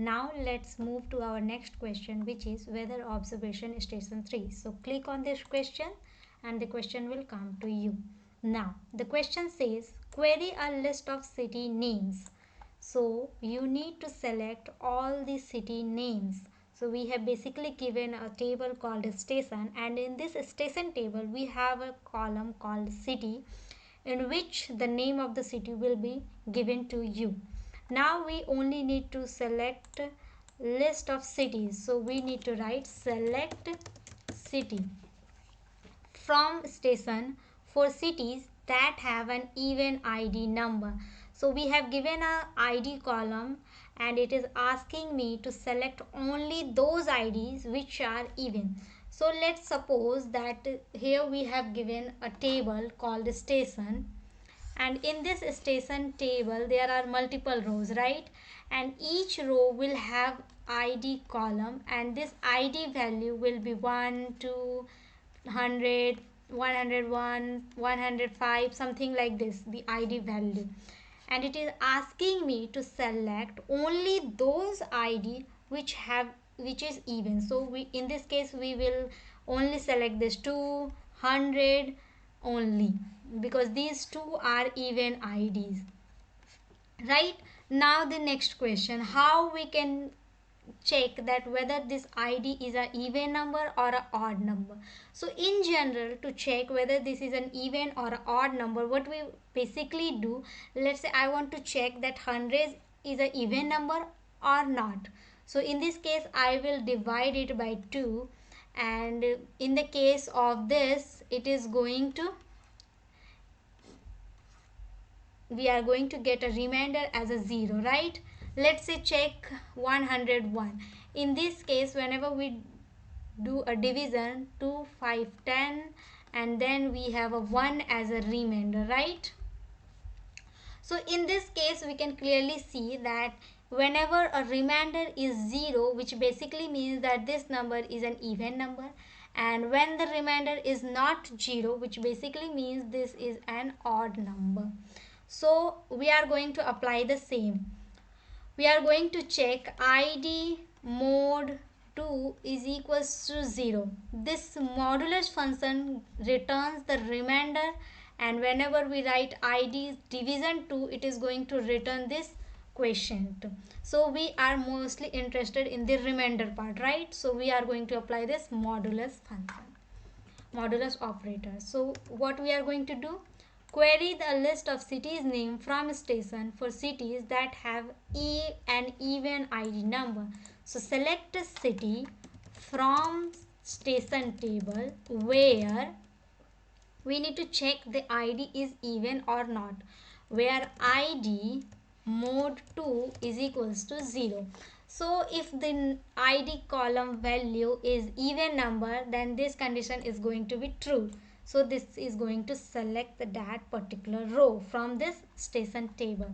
Now let's move to our next question, which is weather observation station 3. So click on this question and the question will come to you. Now the question says query a list of city names. So you need to select all the city names. So we have basically given a table called station, and in this station table we have a column called city in which the name of the city will be given to you. Now we only need to select list of cities. So we need to write select city from station for cities that have an even ID number. So we have given a ID column and it is asking me to select only those IDs which are even. So let's suppose that here we have given a table called station, and in this station table there are multiple rows, right? And each row will have ID column, and this ID value will be 1, 2, 100, 101, 105, something like this, the ID value. And it is asking me to select only those ID which is even. So we, in this case, we will only select this 200 only, because these two are even IDs. Right? Now the next question, how we can check that whether this ID is an even number or an odd number. So in general, to check whether this is an even or an odd number, what we basically do, let's say I want to check that 100 is an even number or not. So in this case I will divide it by 2, and in the case of this it is going to, we are going to get a remainder as a 0, right? Let's say check 101. In this case, whenever we do a division, 2, 5, 10, and then we have a 1 as a remainder, right? So in this case we can clearly see that whenever a remainder is 0, which basically means that this number is an even number, and when the remainder is not 0, which basically means this is an odd number. So we are going to apply the same. We are going to check id mod 2 is equals to 0. This modulus function returns the remainder, and whenever we write id division 2, it is going to return this quotient. So we are mostly interested in the remainder part, right? So we are going to apply this modulus function, modulus operator. So what we are going to do, query the list of cities name from station for cities that have an even ID number. So select a city from station table where we need to check the ID is even or not, where ID mod 2 is equals to 0. So if the ID column value is even number, then this condition is going to be true. So this is going to select that particular row from this station table.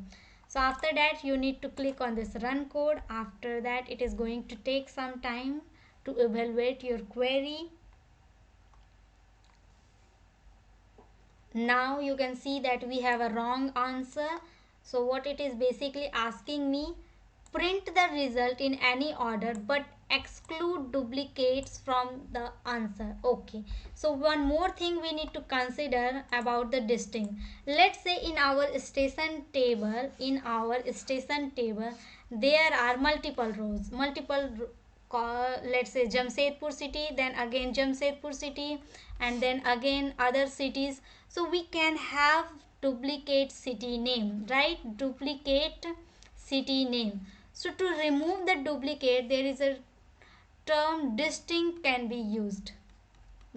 So after that you need to click on this run code. After that it is going to take some time to evaluate your query. Now you can see that we have a wrong answer. So what it is basically asking me, print the result in any order but exclude duplicates from the answer. Okay, so one more thing we need to consider about the distinct. Let's say in our station table, there are multiple rows, let's say Jamshedpur city, then again Jamshedpur city, and then again other cities. So we can have duplicate city name, right? Duplicate city name. So to remove the duplicate, there is a term distinct can be used.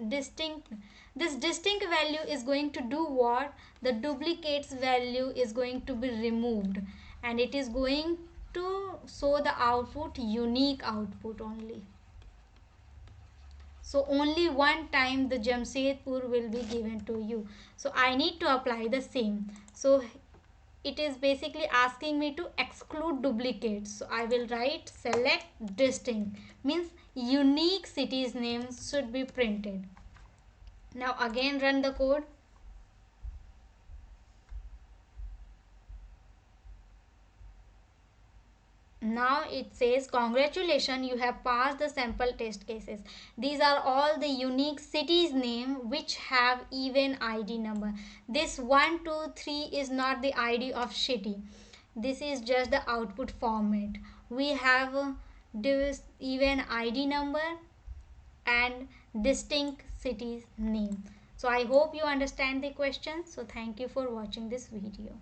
Distinct, this distinct value is going to do what? The duplicates value is going to be removed, and it is going to show the output unique output only. So only one time the Jamshedpur will be given to you. So I need to apply the same. So it is basically asking me to exclude duplicates. So I will write select distinct, means unique cities names should be printed. Now again run the code. Now it says congratulations, you have passed the sample test cases. These are all the unique cities name which have even ID number. This 123 is not the ID of city. This is just the output format. We have this even ID number and distinct cities name. So I hope you understand the question. So thank you for watching this video.